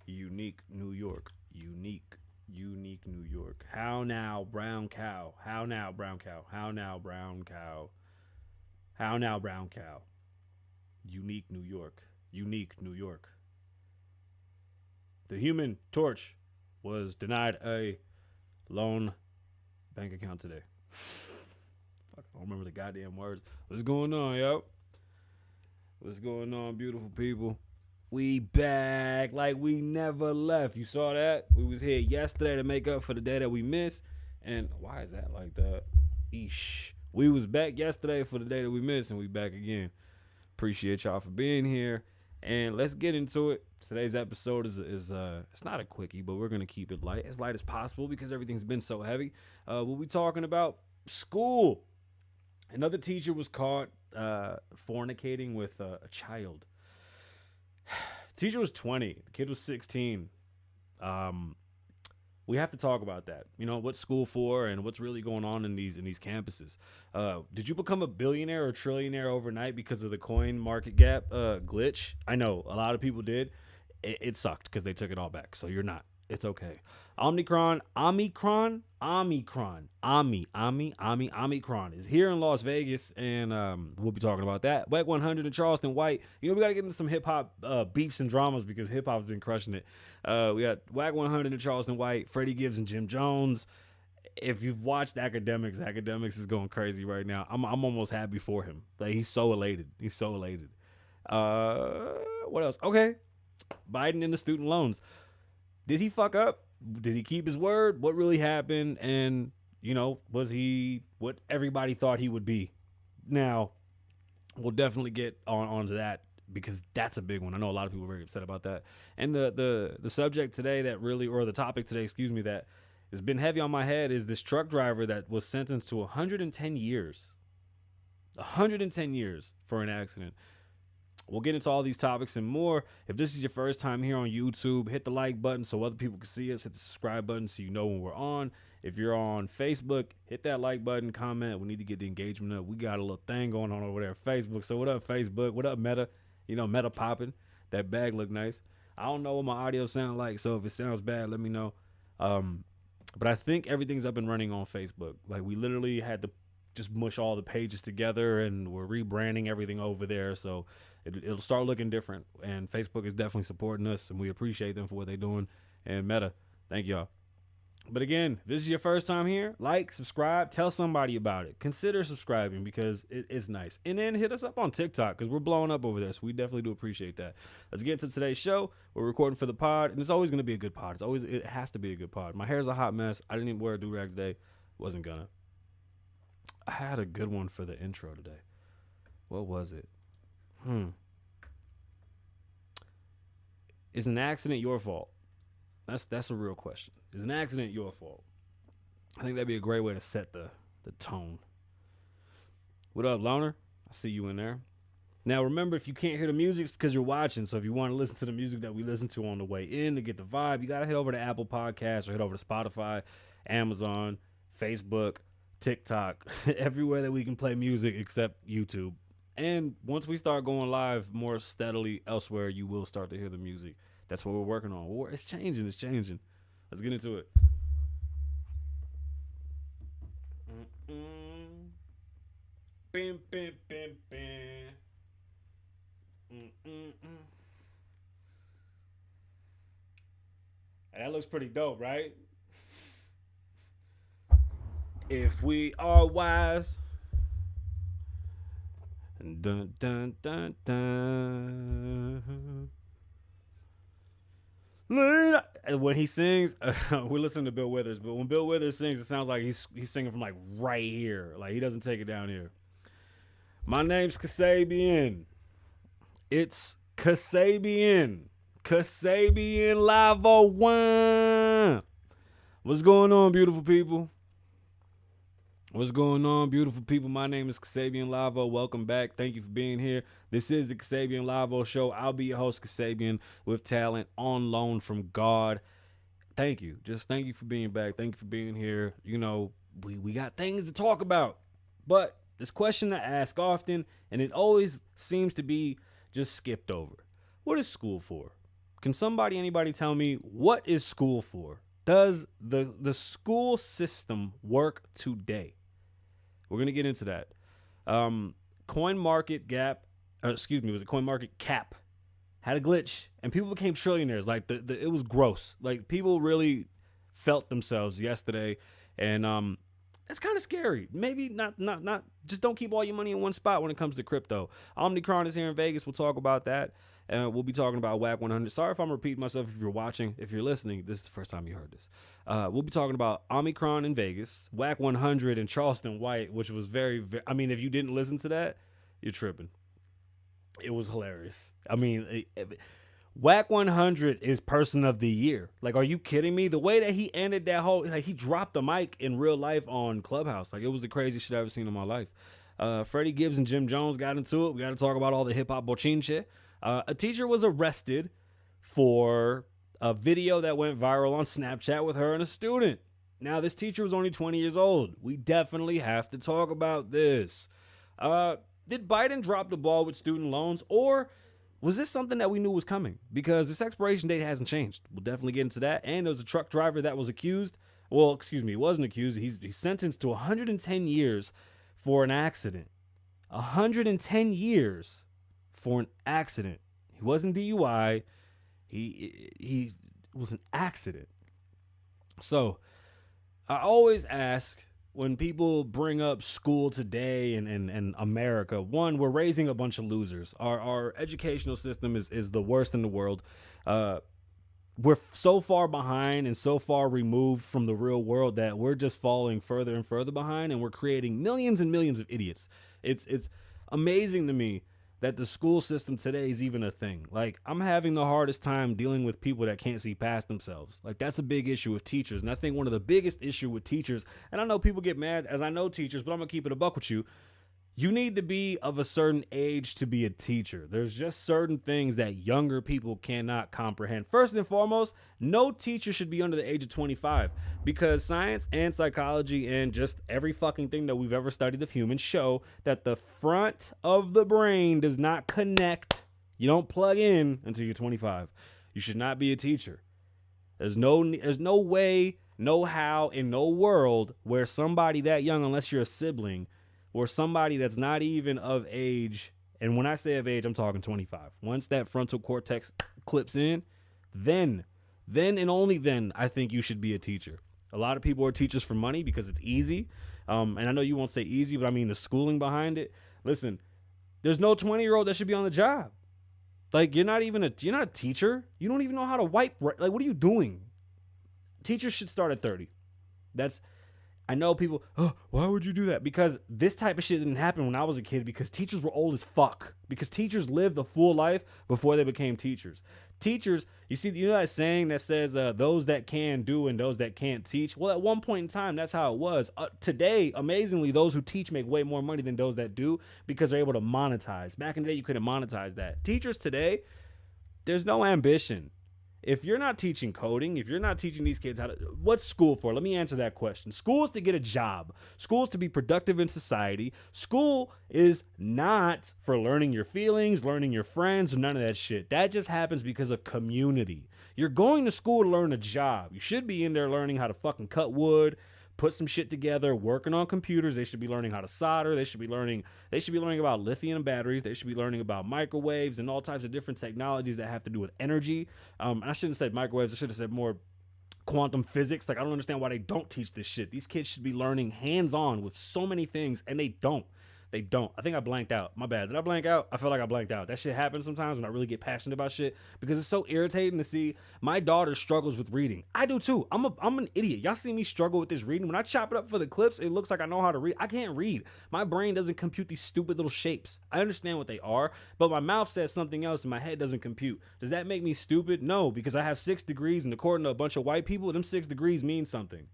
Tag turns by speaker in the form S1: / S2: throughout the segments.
S1: Unique New York. Unique New York. How now, brown cow? How now, brown cow? How now, brown cow? How now, brown cow? Unique New York. Unique New York. The Human Torch was denied a loan bank account today. Fuck, I don't remember the goddamn words. What's going on, yo? What's going on, beautiful people? We back like we never left. You saw that? We was here yesterday to make up for the day that we missed. And why is that like that? Eesh. We was back yesterday for the day that we missed, and we back again. Appreciate y'all for being here. And let's get into it. Today's episode is it's not a quickie, but we're gonna keep it light as possible because everything's been so heavy. We'll be talking about school. Another teacher was caught fornicating with a child. Teacher was 20. The kid was 16. We have to talk about that. You know, what's school for and what's really going on in these campuses. Did you become a billionaire or trillionaire overnight because of the coin market gap glitch? I know a lot of people did. It sucked because they took it all back. So you're not. It's okay. Omicron is here in Las Vegas, and we'll be talking about that. Wack 100 and Charleston White. You know, we got to get into some hip-hop beefs and dramas because hip-hop's been crushing it. We got Wack 100 and Charleston White, Freddy, Gibbs, and Jim Jones. If you've watched Academics is going crazy right now. I'm almost happy for him. Like, he's so elated. What else? Okay. Biden and the student loans. Did he fuck up? Did he keep his word? What really happened? And, you know, was he what everybody thought he would be? Now, we'll definitely get onto that because that's a big one. I know a lot of people are very upset about that. And the subject today that really, or the topic today, that has been heavy on my head is this truck driver that was sentenced to 110 years. 110 years for an accident. We'll get into all these topics and more. If this is your first time here on YouTube, hit the like button so other people can see us. Hit the subscribe button so you know when we're on. If you're on Facebook, hit that like button, comment. We need to get the engagement up. We got a little thing going on over there at Facebook. So what up, Facebook? What up, Meta? You know, Meta popping. That bag look nice. I don't know what my audio sound like, so if it sounds bad, let me know. But I think everything's up and running on Facebook. Like, we literally had to just mush all the pages together, and we're rebranding everything over there, so it'll start looking different. And Facebook is definitely supporting us, and we appreciate them for what they're doing. And Meta, thank y'all. But again, if this is your first time here, like, subscribe, tell somebody about it. Consider subscribing because it's nice. And then hit us up on TikTok because we're blowing up over there, so we definitely do appreciate that. Let's get into today's show. We're recording for the pod, and it's always going to be a good pod. It has to be a good pod. My hair's a hot mess. I didn't even wear a do-rag today. Wasn't gonna. I had a good one for the intro today. What was it? Is an accident your fault? That's a real question. Is an accident your fault? I think that'd be a great way to set the tone. What up, Loner? I see you in there. Now, remember, if you can't hear the music, it's because you're watching. So if you want to listen to the music that we listen to on the way in to get the vibe, you got to head over to Apple Podcasts or head over to Spotify, Amazon, Facebook, TikTok, everywhere that we can play music except YouTube. And once we start going live more steadily elsewhere, you will start to hear the music. That's what we're working on. It's changing. It's changing. Let's get into it. Bim, bim, bim, bim. That looks pretty dope, right? If we are wise. Dun, dun, dun, dun. When he sings, we're listening to Bill Withers, but when Bill Withers sings, it sounds like he's singing from like right here. Like he doesn't take it down here. My name's Kasabian. It's Kasabian Lavoe. What's going on, beautiful people? What's going on, beautiful people? My name is Kasabian Lavoe. Welcome back. Thank you for being here. This is the Kasabian Lavoe Show. I'll be your host, Kasabian, with talent on loan from God. Thank you. Just thank you for being back. Thank you for being here. You know, we got things to talk about. But this question I ask often, and it always seems to be just skipped over. What is school for? Can anybody tell me what is school for? Does the school system work today? We're going to get into that. CoinMarket Cap had a glitch and people became trillionaires. Like it was gross. Like people really felt themselves yesterday, and it's kind of scary. Maybe not. Just don't keep all your money in one spot when it comes to crypto. Omicron is here in Vegas. We'll talk about that. And we'll be talking about Wack 100. Sorry if I'm repeating myself. If you're watching, if you're listening, this is the first time you heard this. We'll be talking about Omicron in Vegas, Wack 100 and Charleston White, which was very, very, I mean, if you didn't listen to that, you're tripping. It was hilarious. I mean, Wack 100 is person of the year. Like, are you kidding me? The way that he ended that whole, like, he dropped the mic in real life on Clubhouse. Like, it was the craziest shit I've ever seen in my life. Freddy, Gibbs, and Jim Jones got into it. We got to talk about all the hip hop bochinche. A teacher was arrested for a video that went viral on Snapchat with her and a student. Now, this teacher was only 20 years old. We definitely have to talk about this. Did Biden drop the ball with student loans, or was this something that we knew was coming? Because this expiration date hasn't changed. We'll definitely get into that. And there was a truck driver that was accused. Well, excuse me, he wasn't accused. He's sentenced to 110 years for an accident. 110 years for an accident. He wasn't DUI. He was an accident. So I always ask when people bring up school today and America, one, we're raising a bunch of losers. Our educational system is the worst in the world. We're so far behind and so far removed from the real world that we're just falling further and further behind, and we're creating millions and millions of idiots. It's amazing to me that the school system today is even a thing. Like, I'm having the hardest time dealing with people that can't see past themselves. Like, that's a big issue with teachers. And I think one of the biggest issue with teachers, and I know people get mad as I know teachers, but I'm gonna keep it a buck with you. You need to be of a certain age to be a teacher. There's just certain things that younger people cannot comprehend. First and foremost, no teacher should be under the age of 25, because science and psychology and just every fucking thing that we've ever studied of humans show that the front of the brain does not connect. You don't plug in until you're 25. You should not be a teacher. There's no way, no how, in no world where somebody that young, unless you're a sibling, or somebody that's not even of age, and when I say of age, I'm talking 25. Once that frontal cortex clips in, then and only then, I think you should be a teacher. A lot of people are teachers for money because it's easy. And I know you won't say easy, but I mean the schooling behind it. Listen, there's no 20-year-old that should be on the job. Like, you're not a teacher. You don't even know how to wipe. Like, what are you doing? Teachers should start at 30. I know people, oh, why would you do that? Because this type of shit didn't happen when I was a kid, because teachers were old as fuck. Because teachers lived a full life before they became teachers. Teachers, you know that saying that says those that can do and those that can't teach? Well, at one point in time, that's how it was. Today, amazingly, those who teach make way more money than those that do, because they're able to monetize. Back in the day, you couldn't monetize that. Teachers today, there's no ambition. If you're not teaching coding, if you're not teaching these kids how to, what's school for? Let me answer that question. School is to get a job. School is to be productive in society. School is not for learning your feelings, learning your friends, or none of that shit. That just happens because of community. You're going to school to learn a job. You should be in there learning how to fucking cut wood, put some shit together, working on computers. They should be learning how to solder. They should be learning about lithium batteries. They should be learning about microwaves and all types of different technologies that have to do with energy. I shouldn't have said microwaves. I should have said more quantum physics. Like, I don't understand why they don't teach this shit. These kids should be learning hands-on with so many things, and they don't. They don't. I think I blanked out. My bad. Did I blank out? I feel like I blanked out. That shit happens sometimes when I really get passionate about shit, because it's so irritating to see. My daughter struggles with reading. I do too. I'm an idiot. Y'all see me struggle with this reading. When I chop it up for the clips, it looks like I know how to read. I can't read. My brain doesn't compute these stupid little shapes. I understand what they are, but my mouth says something else and my head doesn't compute. Does that make me stupid? No, because I have 6 degrees, and according to a bunch of white people, them 6 degrees mean something.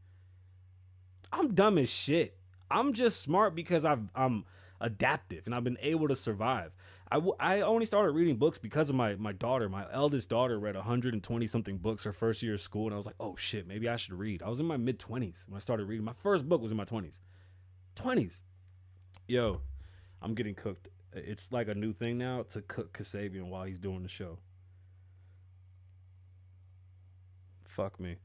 S1: I'm dumb as shit. I'm just smart because I'm adaptive and I've been able to survive. I only started reading books because of my daughter. My eldest daughter read 120 something books her first year of school, and I was like, oh shit, maybe I should read. I was in my mid-20s when I started reading. My first book was in my 20s. Yo, I'm getting cooked. It's like a new thing now to cook Kasabian while he's doing the show. Fuck me.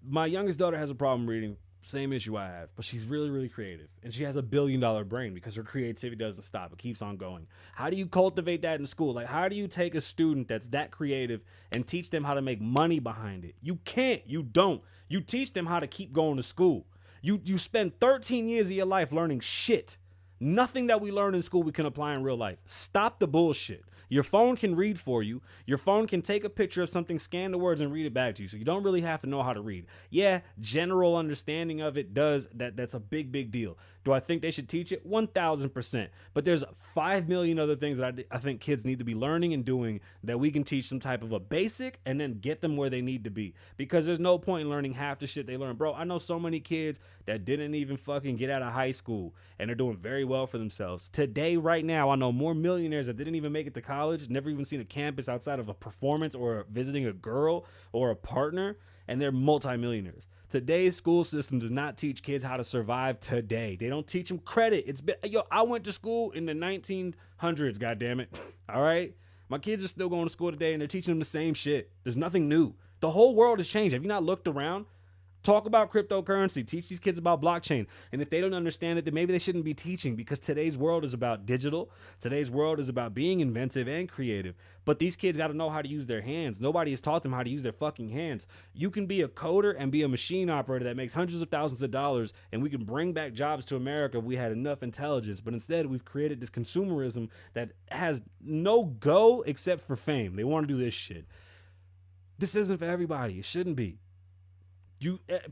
S1: My youngest daughter has a problem reading. Same issue I have, but she's really, really creative, and she has $1 billion brain because her creativity doesn't stop. It keeps on going. How do you cultivate that in school? Like, how do you take a student that's that creative and teach them how to make money behind it? You can't. You don't. You teach them how to keep going to school. You spend 13 years of your life learning shit. Nothing that we learn in school we can apply in real life. Stop the bullshit. Your phone can read for you. Your phone can take a picture of something, scan the words, and read it back to you. So you don't really have to know how to read. Yeah, general understanding of it does. That's a big, big deal. Do I think they should teach it? 1,000%. But there's 5 million other things that I think kids need to be learning and doing that we can teach some type of a basic and then get them where they need to be. Because there's no point in learning half the shit they learn. Bro, I know so many kids that didn't even fucking get out of high school and they're doing very well for themselves. Today, right now, I know more millionaires that didn't even make it to college, never even seen a campus outside of a performance or visiting a girl or a partner, and they're multimillionaires. Today's school system does not teach kids how to survive today. They don't teach them credit. I went to school in the 1900s, goddammit. All right? My kids are still going to school today, and they're teaching them the same shit. There's nothing new. The whole world has changed. Have you not looked around? Talk about cryptocurrency. Teach these kids about blockchain. And if they don't understand it, then maybe they shouldn't be teaching, because today's world is about digital. Today's world is about being inventive and creative. But these kids got to know how to use their hands. Nobody has taught them how to use their fucking hands. You can be a coder and be a machine operator that makes hundreds of thousands of dollars, and we can bring back jobs to America if we had enough intelligence. But instead, we've created this consumerism that has no go except for fame. They want to do this shit. This isn't for everybody. It shouldn't be.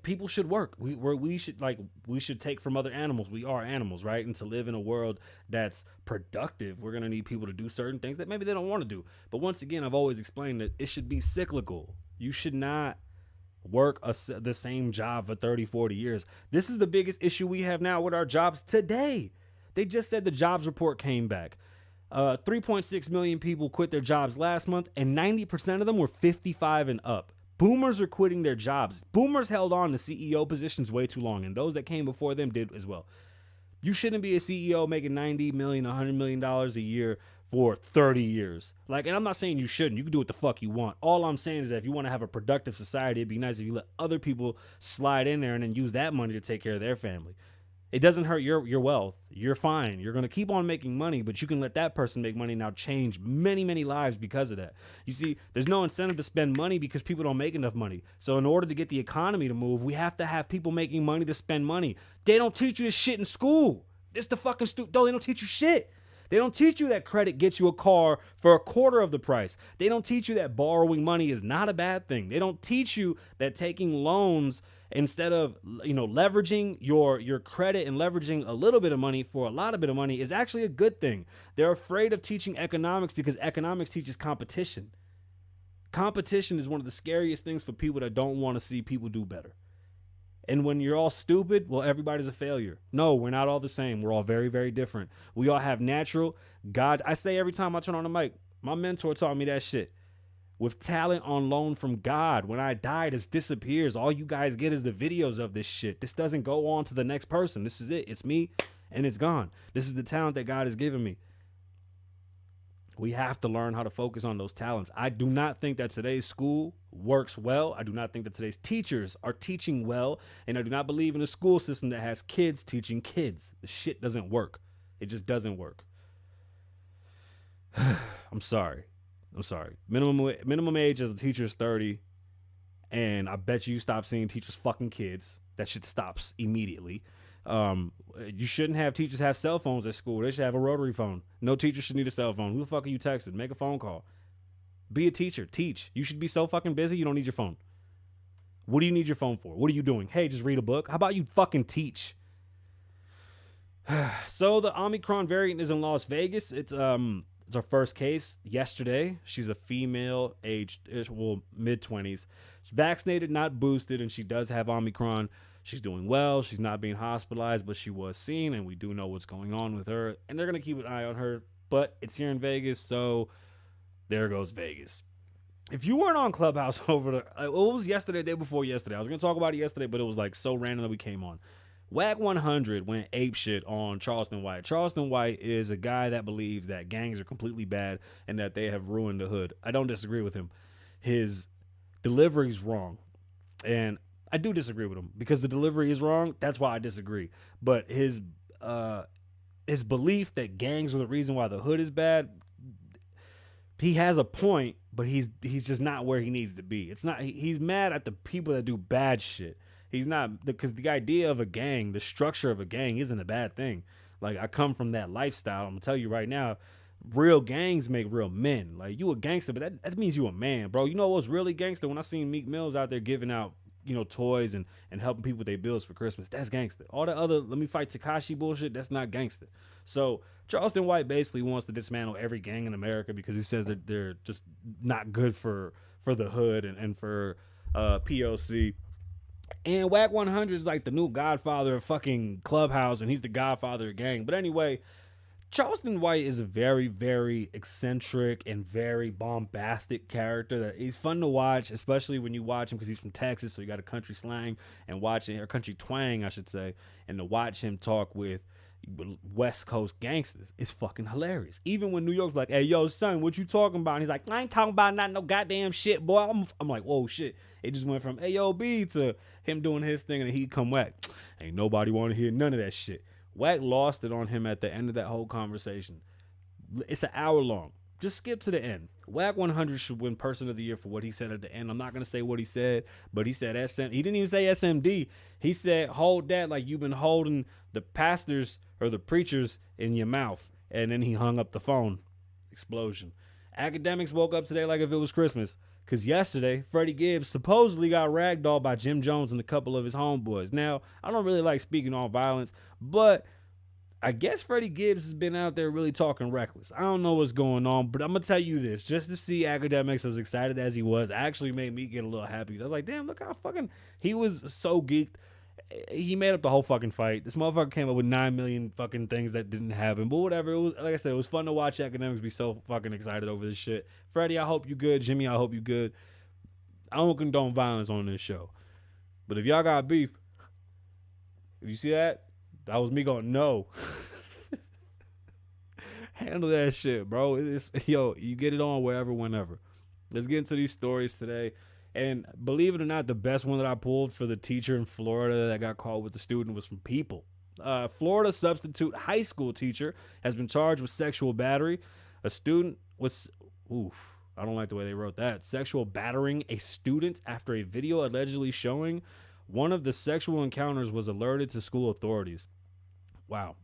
S1: People should work. We should take from other animals. We are animals, right? And to live in a world that's productive, we're gonna need people to do certain things that maybe they don't want to do. But once again, I've always explained that it should be cyclical. You should not work the same job for 30, 40 years. This is the biggest issue we have now with our jobs today. They just said the jobs report came back. 3.6 million people quit their jobs last month, and 90% of them were 55 and up. Boomers are quitting their jobs. Boomers held on to CEO positions way too long, and those that came before them did as well. You shouldn't be a CEO making $90 million, $100 million a year for 30 years. And I'm not saying you shouldn't. You can do what the fuck you want. All I'm saying is that if you want to have a productive society, it'd be nice if you let other people slide in there and then use that money to take care of their family. It doesn't hurt your wealth. You're fine. You're going to keep on making money, but you can let that person make money now, change many, many lives because of that. You see, there's no incentive to spend money because people don't make enough money. So in order to get the economy to move, we have to have people making money to spend money. They don't teach you this shit in school. It's the fucking they don't teach you shit. They don't teach you that credit gets you a car for a quarter of the price. They don't teach you that borrowing money is not a bad thing. They don't teach you that taking loans instead of, leveraging your credit and leveraging a little bit of money for a lot of bit of money is actually a good thing. They're afraid of teaching economics because economics teaches competition. Competition is one of the scariest things for people that don't want to see people do better. And when you're all stupid, well, everybody's a failure. No, we're not all the same. We're all very, very different. We all have natural God. I say every time I turn on the mic, my mentor taught me that shit. With talent on loan from God, when I die, this disappears. All you guys get is the videos of this shit. This doesn't go on to the next person. This is it. It's me, and it's gone. This is the talent that God has given me. We have to learn how to focus on those talents. I do not think that today's school works well. I do not think that today's teachers are teaching well. And I do not believe in a school system that has kids teaching kids. The shit doesn't work. It just doesn't work. I'm sorry. Minimum age as a teacher is 30. And I bet you stop seeing teachers fucking kids. That shit stops immediately. You shouldn't have teachers have cell phones at school. They should have a rotary phone. No teacher should need a cell phone. Who the fuck are you texting? Make a phone call. Be a teacher. Teach. You should be so fucking busy you don't need your phone. What do you need your phone for? What are you doing? Hey, just read a book. How about you fucking teach? So the Omicron variant is in Las Vegas. It's our first case yesterday. She's a female, aged mid-20s. She's vaccinated, not boosted, and she does have Omicron. She's doing well. She's not being hospitalized, but she was seen, and we do know what's going on with her. And they're going to keep an eye on her, but it's here in Vegas, so there goes Vegas. If you weren't on Clubhouse it was yesterday, day before yesterday. I was going to talk about it yesterday, but it was like so random that we came on. Wack 100 went apeshit on Charleston White. Charleston White is a guy that believes that gangs are completely bad and that they have ruined the hood. I don't disagree with him. His delivery's wrong. And I do disagree with him because the delivery is wrong. That's why I disagree. But his belief that gangs are the reason why the hood is bad, he has a point, but he's just not where he needs to be. It's not. He's mad at the people that do bad shit. He's not, because the idea of a gang, the structure of a gang isn't a bad thing. Like, I come from that lifestyle. I'm gonna tell you right now, real gangs make real men. Like, you a gangster, but that means you a man, bro. You know what's really gangster? When I seen Meek Mills out there giving out, toys and helping people with their bills for Christmas, that's gangster. All the other let me fight Tekashi bullshit, that's not gangster. So Charleston White basically wants to dismantle every gang in America because he says that they're just not good for the hood and for POC. And Wack 100 is like the new godfather of fucking Clubhouse, and he's the godfather of gang. But anyway, Charleston White is a very, very eccentric and very bombastic character that he's fun to watch, especially when you watch him because he's from Texas, so you got a country slang and watching, or country twang, I should say, and to watch him talk with West Coast gangsters is fucking hilarious. Even when New York's like, hey, yo, son, what you talking about? And he's like, I ain't talking about not no goddamn shit, boy. I'm like, whoa, shit. It just went from AOB to him doing his thing, and he'd come Wack. Ain't nobody want to hear none of that shit. Wack lost it on him at the end of that whole conversation. It's an hour long. Just skip to the end. Wack 100 should win Person of the Year for what he said at the end. I'm not going to say what he said, but he said SM. He didn't even say SMD. He said, hold that like you've been holding the pastors or the preachers in your mouth. And then he hung up the phone. Explosion. Academics woke up today like if it was Christmas. Because yesterday, Freddy Gibbs supposedly got ragdolled by Jim Jones and a couple of his homeboys. Now, I don't really like speaking on violence, but I guess Freddy Gibbs has been out there really talking reckless. I don't know what's going on, but I'm going to tell you this. Just to see Academics as excited as he was actually made me get a little happy. I was like, damn, look how fucking... He was so geeked. He made up the whole fucking fight. This motherfucker came up with 9 million fucking things that didn't happen. But whatever. It was, like I said, it was fun to watch Academics be so fucking excited over this shit. Freddy, I hope you good. Jimmy, I hope you good. I don't condone violence on this show. But if y'all got beef, if you see that, that was me going, no. Handle that shit, bro. You get it on wherever, whenever. Let's get into these stories today. And believe it or not, the best one that I pulled for the teacher in Florida that got caught with the student was from People. Florida substitute high school teacher has been charged with sexual battery. A student was, I don't like the way they wrote that. Sexual battering a student after a video allegedly showing one of the sexual encounters was alerted to school authorities. Wow.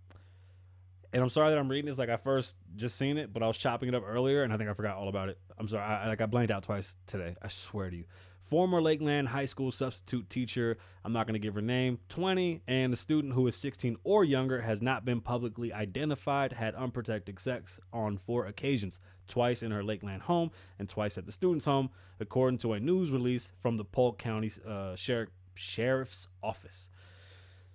S1: And I'm sorry that I'm reading this like I first just seen it, but I was chopping it up earlier and I think I forgot all about it. I'm sorry. I blanked out twice today. I swear to you. Former Lakeland High School substitute teacher, I'm not going to give her name, 20, and the student who is 16 or younger has not been publicly identified, had unprotected sex on 4 occasions, twice in her Lakeland home and twice at the student's home, according to a news release from the Polk County Sheriff's Office.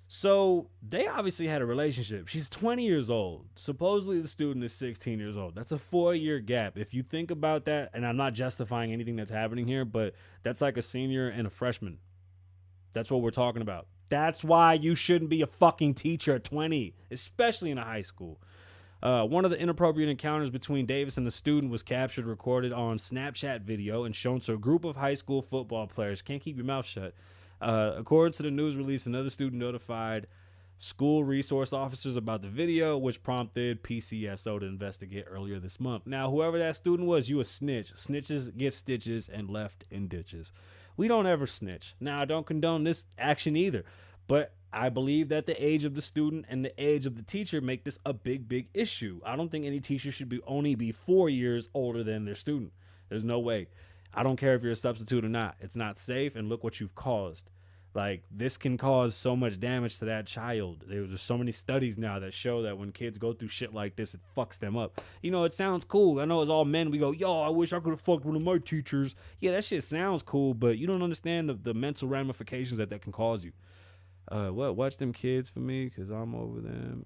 S1: So they obviously had a relationship. She's 20 years old. Supposedly the student is 16 years old. That's a 4-year gap. If you think about that, and I'm not justifying anything that's happening here, but that's like a senior and a freshman. That's what we're talking about. That's why you shouldn't be a fucking teacher at 20, especially in a high school. One of the inappropriate encounters between Davis and the student was captured, recorded on Snapchat video, and shown to a group of high school football players. Can't keep your mouth shut. According to the news release, another student notified school resource officers about the video, which prompted PCSO to investigate earlier this month. Now, whoever that student was, you a snitch. Snitches get stitches and left in ditches. We don't ever snitch. Now, I don't condone this action either, but I believe that the age of the student and the age of the teacher make this a big, big issue. I don't think any teacher should only be 4 years older than their student. There's no way. I don't care if you're a substitute or not. It's not safe, and look what you've caused. Like, this can cause so much damage to that child. There's so many studies now that show that when kids go through shit like this, it fucks them up. You know, it sounds cool. I know as all men, we go, yo, I wish I could have fucked one of my teachers. Yeah, that shit sounds cool, but you don't understand the mental ramifications that can cause you. Watch them kids for me, because I'm over them.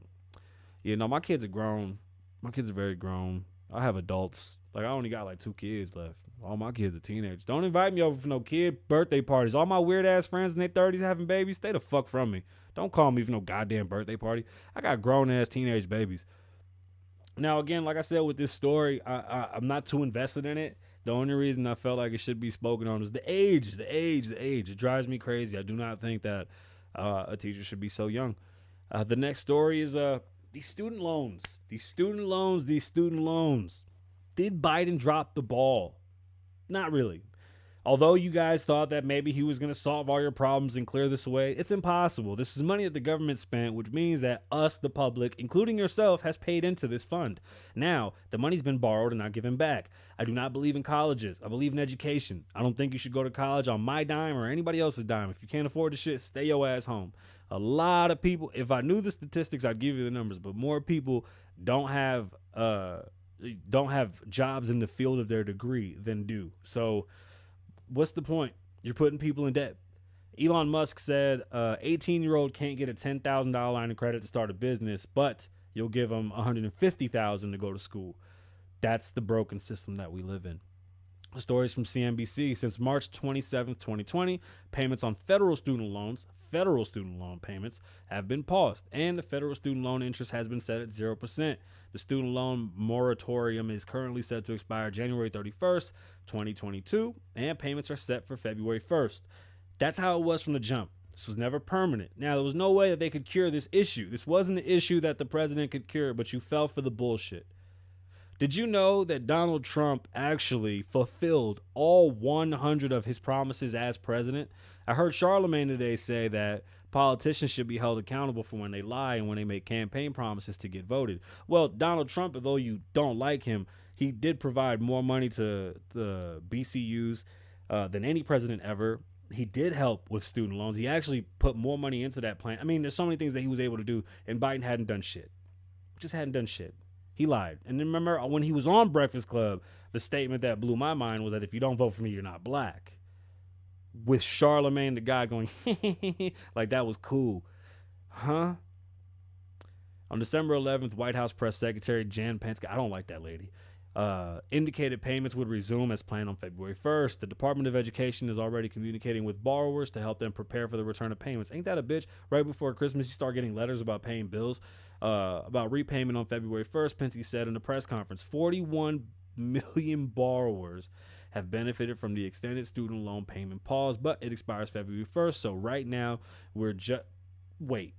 S1: Yeah, no, my kids are grown. My kids are very grown. I have adults. Like, I only got like 2 kids left. All my kids are teenagers. Don't invite me over for no kid birthday parties. All my weird ass friends in their 30s having babies, stay the fuck from me. Don't call me for no goddamn birthday party. I got grown ass teenage babies. Now, again, like I said with this story, I'm not too invested in it. The only reason I felt like it should be spoken on is the age. It drives me crazy. I do not think that a teacher should be so young. The next story is these student loans. These student loans. Did Biden drop the ball? Not really. Although you guys thought that maybe he was going to solve all your problems and clear this away, it's impossible. This is money that the government spent, which means that us, the public, including yourself, has paid into this fund. Now, the money's been borrowed and not given back. I do not believe in colleges. I believe in education. I don't think you should go to college on my dime or anybody else's dime. If you can't afford the shit, stay your ass home. A lot of people, if I knew the statistics, I'd give you the numbers, but more people don't have jobs in the field of their degree than do. So what's the point? You're putting people in debt. Elon Musk said 18-year-old can't get a $10,000 line of credit to start a business, but you'll give them $150,000 to go to school. That's the broken system that we live in. The stories from CNBC. Since March 27, 2020, payments on federal student loan payments have been paused, and the federal student loan interest has been set at 0%. The student loan moratorium is currently set to expire January 31st, 2022, and payments are set for February 1st. That's how it was from the jump. This was never permanent. Now, there was no way that they could cure this issue. This wasn't an issue that the president could cure, but you fell for the bullshit. Did you know that Donald Trump actually fulfilled all 100 of his promises as president? I heard Charlemagne today say that politicians should be held accountable for when they lie and when they make campaign promises to get voted. Well, Donald Trump, although you don't like him, he did provide more money to the BCUs than any president ever. He did help with student loans. He actually put more money into that plan. I mean, there's so many things that he was able to do, and Biden hadn't done shit. Just hadn't done shit. He lied. And then remember when he was on Breakfast Club, the statement that blew my mind was that if you don't vote for me, you're not black. With Charlemagne the guy going, like that was cool. Huh? On December 11th, White House Press Secretary Jan Penske, I don't like that lady, indicated payments would resume as planned on February 1st. The Department of Education is already communicating with borrowers to help them prepare for the return of payments. Ain't that a bitch? Right before Christmas, you start getting letters about paying bills, about repayment on February 1st. Penske said in a press conference, 41 million borrowers have benefited from the extended student loan payment pause, but it expires February 1st. So right now, we're just... Wait.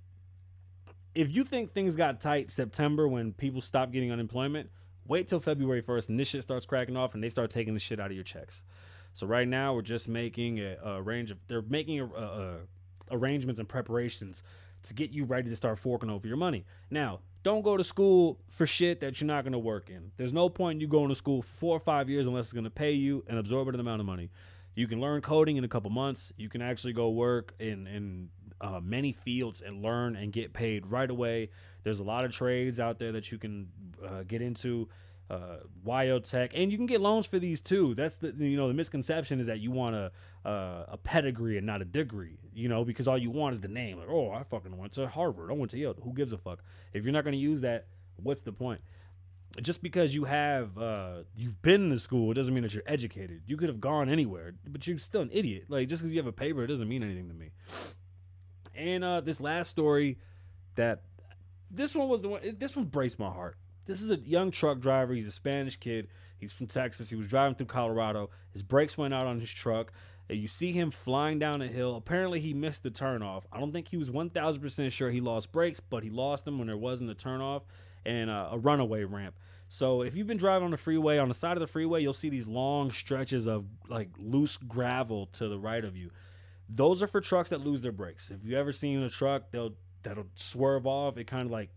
S1: If you think things got tight September when people stopped getting unemployment, wait till February 1st and this shit starts cracking off and they start taking the shit out of your checks. So right now, we're just making they're making arrangements and preparations to get you ready to start forking over your money. Now, don't go to school for shit that you're not going to work in. There's no point in you going to school for 4 or 5 years unless it's going to pay you an absorbent amount of money. You can learn coding in a couple months. You can actually go work in many fields and learn and get paid right away. There's a lot of trades out there that you can get into. Tech, and you can get loans for these too. That's the misconception is that you want a pedigree and not a degree, because all you want is the name. Like, oh, I fucking went to Harvard, I went to Yale. Who gives a fuck? If you're not going to use that, what's the point? Just because you have you've been to school, it doesn't mean that you're educated. You could have gone anywhere, but you're still an idiot. Like, just because you have a paper, it doesn't mean anything to me. And this last story, this one breaks my heart. This is a young truck driver. He's a Spanish kid. He's from Texas. He was driving through Colorado. His brakes went out on his truck. You see him flying down a hill. Apparently, he missed the turnoff. I don't think he was 1,000% sure he lost brakes, but he lost them when there wasn't a turnoff and a runaway ramp. So if you've been driving on the freeway, on the side of the freeway, you'll see these long stretches of like loose gravel to the right of you. Those are for trucks that lose their brakes. If you ever seen a truck, that'll swerve off. It kind of like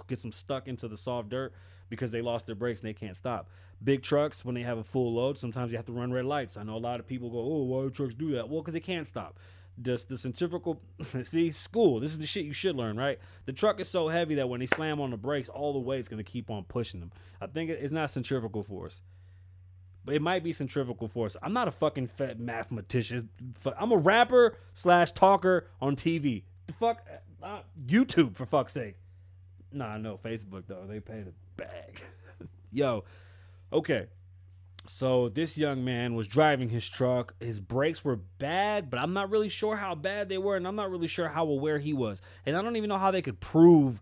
S1: gets them stuck into the soft dirt because they lost their brakes and they can't stop. Big trucks, when they have a full load, sometimes you have to run red lights. I know a lot of people go, oh, why do trucks do that? Well, because they can't stop. Just the centrifugal, see, school, this is the shit you should learn, right? The truck is so heavy that when they slam on the brakes, all the way it's going to keep on pushing them. I think it's not centrifugal force. But it might be centrifugal force. I'm not a fucking fat mathematician. I'm a rapper / talker on TV. The fuck? YouTube, for fuck's sake. Nah, no, Facebook, though. They pay the bag. Yo, okay. So this young man was driving his truck. His brakes were bad, but I'm not really sure how bad they were, and I'm not really sure how aware he was. And I don't even know how they could prove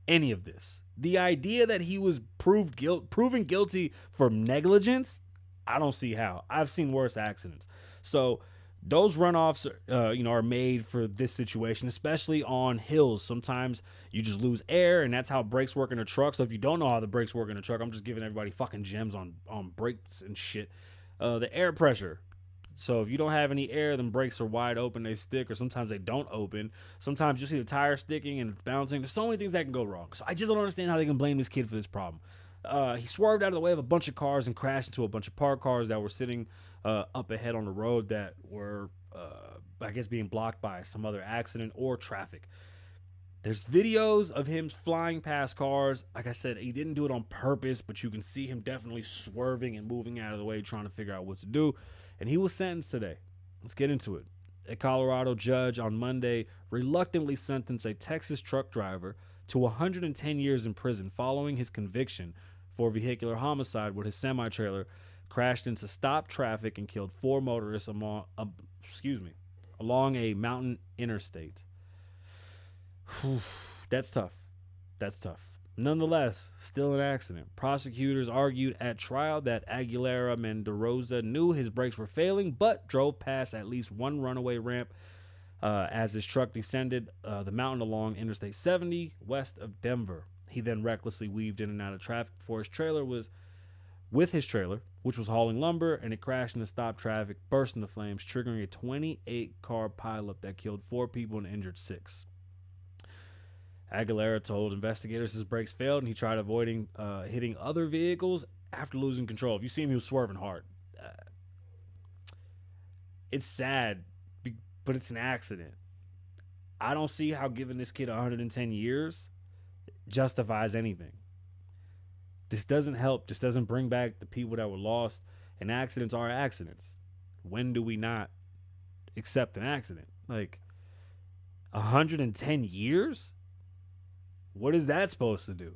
S1: any of this. The idea that he was proven guilty for negligence, I don't see how. I've seen worse accidents. So those runoffs, are made for this situation, especially on hills. Sometimes you just lose air, and that's how brakes work in a truck. So if you don't know how the brakes work in a truck, I'm just giving everybody fucking gems on brakes and shit. The air pressure. So if you don't have any air, then brakes are wide open, they stick, or sometimes they don't open. Sometimes you see the tire sticking and it's bouncing. There's so many things that can go wrong. So I just don't understand how they can blame this kid for this problem. He swerved out of the way of a bunch of cars and crashed into a bunch of parked cars that were sitting up ahead on the road that were, I guess, being blocked by some other accident or traffic. There's videos of him flying past cars. Like I said, he didn't do it on purpose, but you can see him definitely swerving and moving out of the way, trying to figure out what to do. And he was sentenced today. Let's get into it. A Colorado judge on Monday reluctantly sentenced a Texas truck driver to 110 years in prison following his conviction for vehicular homicide where his semi-trailer crashed into stopped traffic and killed 4 motorists along a mountain interstate. That's tough. Nonetheless, still an accident. Prosecutors argued at trial that Aguilera Mendoza knew his brakes were failing, but drove past at least one runaway ramp as his truck descended the mountain along Interstate 70 west of Denver. He then recklessly weaved in and out of traffic before his trailer, which was hauling lumber, and it crashed into stopped traffic, burst into flames, triggering a 28-car pileup that killed 4 people and injured 6. Aguilera told investigators his brakes failed and he tried avoiding hitting other vehicles after losing control. If you see him, he was swerving hard. It's sad, but it's an accident. I don't see how giving this kid 110 years justifies anything. This doesn't help. This doesn't bring back the people that were lost. And accidents are accidents. When do we not accept an accident? Like, 110 years? What is that supposed to do?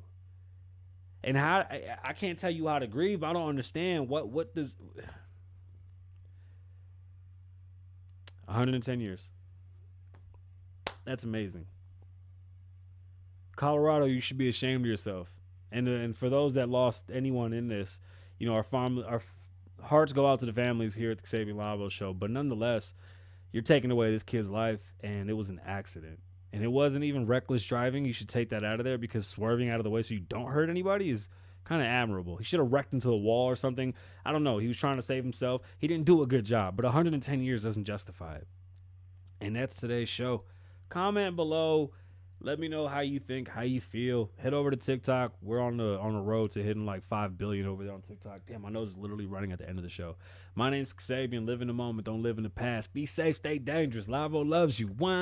S1: And how I can't tell you how to grieve. I don't understand what does 110 years. That's amazing. Colorado, you should be ashamed of yourself. And for those that lost anyone in this, our hearts go out to the families here at the Kasabian Lavoe Show. But nonetheless, you're taking away this kid's life, and it was an accident. And it wasn't even reckless driving. You should take that out of there because swerving out of the way so you don't hurt anybody is kind of admirable. He should have wrecked into a wall or something. I don't know. He was trying to save himself. He didn't do a good job, but 110 years doesn't justify it. And that's today's show. Comment below Let me know how you think, how you feel. Head over to TikTok. We're on the road to hitting like 5 billion over there on TikTok. Damn, my nose is literally running at the end of the show. My name's Kasabian. Live in the moment. Don't live in the past. Be safe. Stay dangerous. Lavoe loves you. One.